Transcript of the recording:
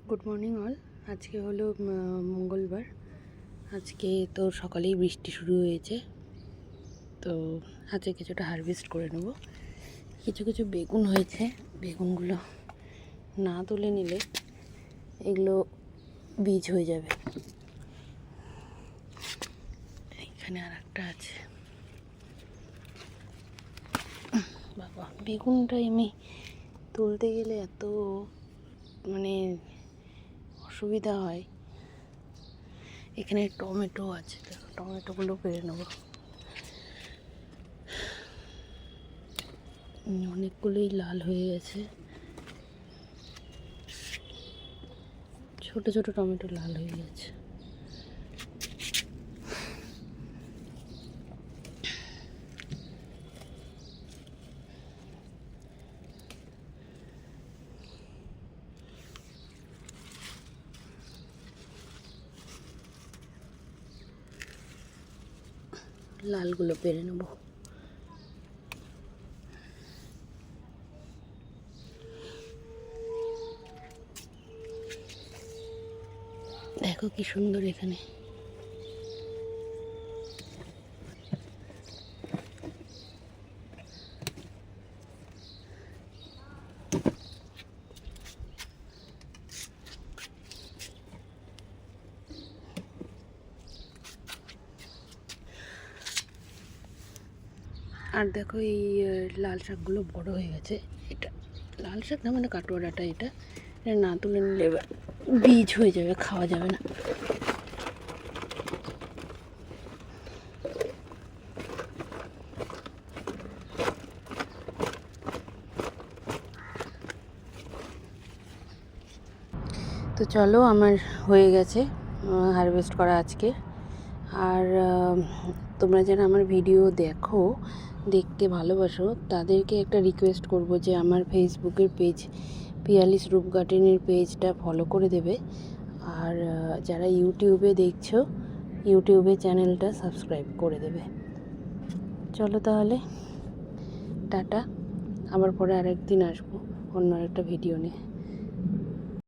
Good morning all. আজকে হলো মঙ্গলবার। আজকে তো সকালেই বৃষ্টি শুরু হয়েছে, তো আজকে কিছুটা হারভেস্ট করে নেব। কিছু কিছু বেগুন হয়েছে, বেগুনগুলো না তুলে নিলে এগুলো বীজ হয়ে যাবে। এখানে আর একটা আছে। বাবা, বেগুনটা এমনি তুলতে গেলে এত অসুবিধা হয়। এখানে টমেটো আছে, টমেটোগুলো পেরে নেব। অনেকগুলোই লাল হয়ে গেছে, ছোট ছোট টমেটো লাল হয়ে গেছে। লালগুলো পেরে নেব। দেখো কি সুন্দর এখানে। আর দেখো এই লাল শাকগুলো বড় হয়ে গেছে। এটা লাল শাক না, কাটোয়া ডাঁটা। এটা না তুলে নিলে বীজ হয়ে যাবে, খাওয়া যাবে না। তো চলো, আমার হয়ে গেছে হারভেস্ট করা আজকে। আর তোমরা যারা আমার ভিডিও দেখতে ভালোবাসো, তাদেরকে একটা রিকোয়েস্ট করব যে আমার ফেসবুকের পেজ পিয়ালিস রূপ গার্ডেনের পেজটা ফলো করে দেবে। আর যারা ইউটিউবে দেখছো, ইউটিউবে চ্যানেলটা সাবস্ক্রাইব করে দেবে। চলো তাহলে, টাটা। আবার পরে আরেকদিন আসবো অন্য একটা ভিডিও নিয়ে।